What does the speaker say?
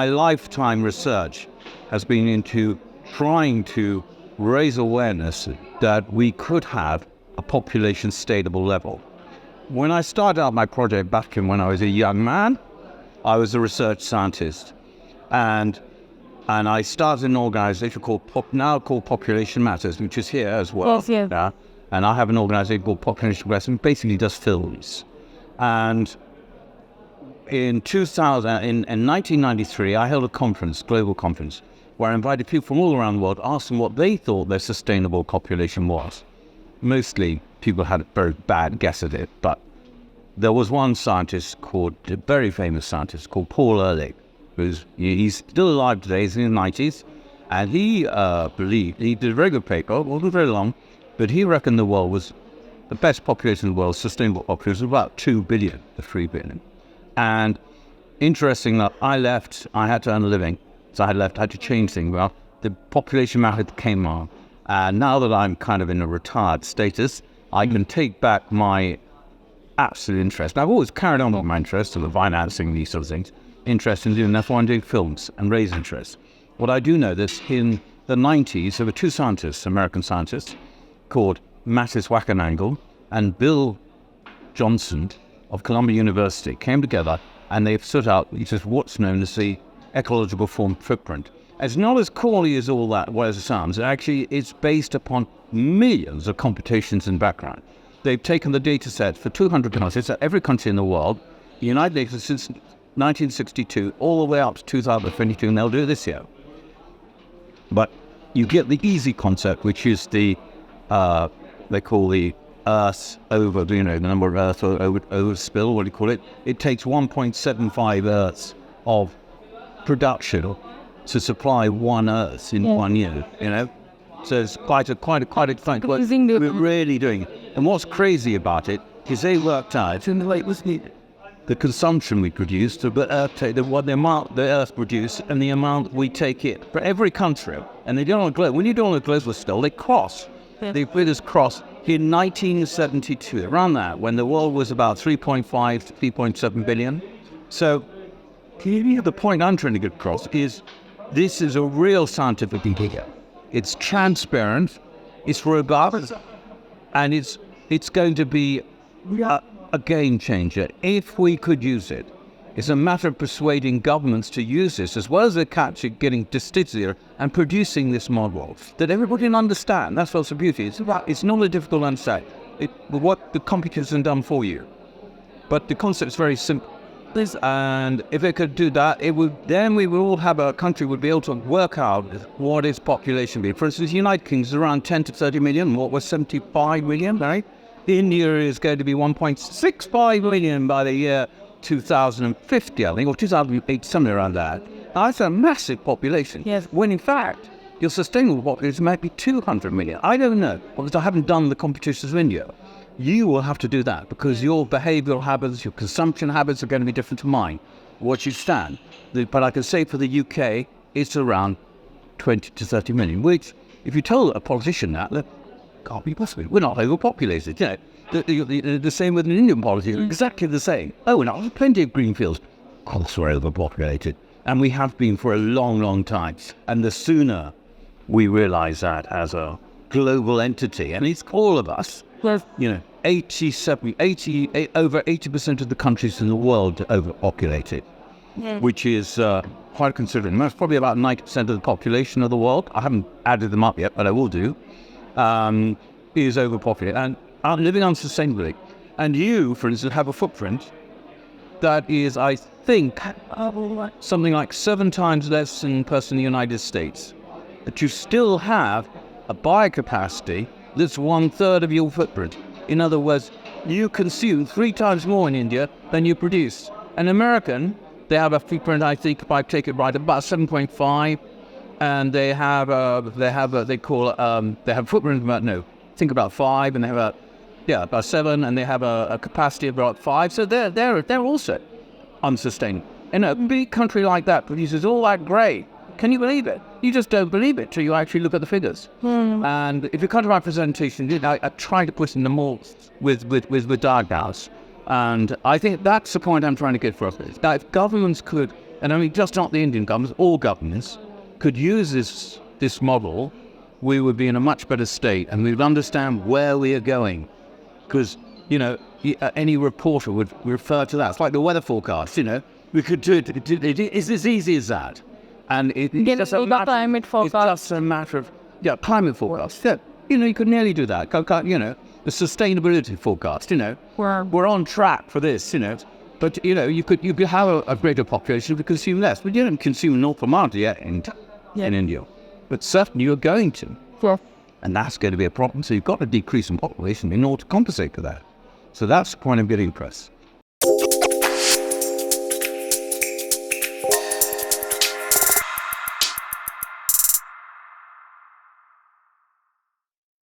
my lifetime research has been into trying to raise awareness that we could have a population sustainable level. When I started out my project back when I was a young man, I was a research scientist, and I started an organization now called Population Matters, which is here as well. Yes, yes. Yeah? And I have an organization called Population Progress, and basically does films. And in 1993, I held a conference, global conference, where I invited people from all around the world, asked them what they thought their sustainable population was. Mostly people had a very bad guess at it, but there was one scientist a very famous scientist called Paul Ehrlich, he's still alive today, he's in his 90s, and he he did a very good paper, it wasn't very long, but he reckoned the best population in the world, sustainable population, was about 2 billion to 3 billion. And interesting that I left, I had to earn a living, so I had to change things. Well, the population matter came on, and now that I'm kind of in a retired status, I can take back my absolute interest. I've always carried on with my interest in the financing, these sort of things, interest in doing, that's why I'm doing films and raise interest. What I do know is in the 90s, there were two scientists, American scientists, called Mattis Wackenangle and Bill Johnson of Columbia University came together, and they've set out what's known as the ecological footprint. It's not as corny as all that, as it sounds. Actually, it's based upon millions of computations and background. They've taken the data set for 200 countries, every country in the world, the United Nations since 1962, all the way up to 2022, and they'll do it this year. But you get the easy concept, which is they call the Earth over, the number of Earth or overspill, what do you call it? It takes 1.75 Earths of production to supply one Earth in 1 year, So it's quite a thing. We're really doing it. And what's crazy about it is they worked out the consumption we produce, the amount the Earth produces and the amount we take in for every country. And they do it on a global. When you do it on a global scale, they cross. Yeah. They put us cross in 1972, around that, when the world was about 3.5 to 3.7 billion. So the point I'm trying to get across is this is a real scientific idea. It's transparent, it's robust, and it's going to be a game changer if we could use it. It's a matter of persuading governments to use this, as well as the getting distinctive and producing this model that everybody can understand. That's what's the beauty. It's not a difficult to understand. What the computers have done for you, but the concept is very simple. And if it could do that, then we will all have a country would be able to work out what its population be. For instance, the United Kingdom is around 10 to 30 million. What was 75 million, right? India is going to be 1.65 million by the year 2050, I think, or 2008, somewhere around that. Now, that's a massive population. Yes. When in fact, your sustainable population might be 200 million. I don't know, because I haven't done the computations of India. You will have to do that because your behavioral habits, your consumption habits are going to be different to mine. What you stand. But I can say for the UK, it's around 20 to 30 million, which, if you tell a politician that can't be possible. We're not overpopulated, The same with an Indian policy, exactly the same. Oh, and there's plenty of green fields. Of course we're overpopulated. And we have been for a long, long time. And the sooner we realize that as a global entity, and it's all of us, over 80% of the countries in the world are overpopulated, which is quite considerable. That's probably about 90% of the population of the world. I haven't added them up yet, but I will do. Is overpopulated and are living unsustainably. And you, for instance, have a footprint that is, I think, something like 7 times less than a person in the United States. But you still have a biocapacity that's 1/3 of your footprint. In other words, you consume 3 times more in India than you produce. An American, they have a footprint, I think, if I take it right, about 7.5. And they have footprint about 5, and they have about 7, and they have a capacity of about 5. So they're also unsustainable. And a big country like that produces all that grey. Can you believe it? You just don't believe it till you actually look at the figures. And if you come to my presentation, I try to put in the more with diagrams. And I think that's the point I'm trying to get across. Now, if governments could and I mean just not the Indian governments, all governments could use this model, we would be in a much better state, and we would understand where we are going. Because, any reporter would refer to that. It's like the weather forecast, We could do it. It's as easy as that. And it's just a climate forecast. It's just a matter of, climate forecast. Yeah, you could nearly do that. The sustainability forecast, We're on track for this, But, you could have a greater population to consume less. But you don't consume an awful amount yet in India. But certainly you're going to. Yeah. And that's going to be a problem. So you've got to decrease in population in order to compensate for that. So that's the point I'm getting across.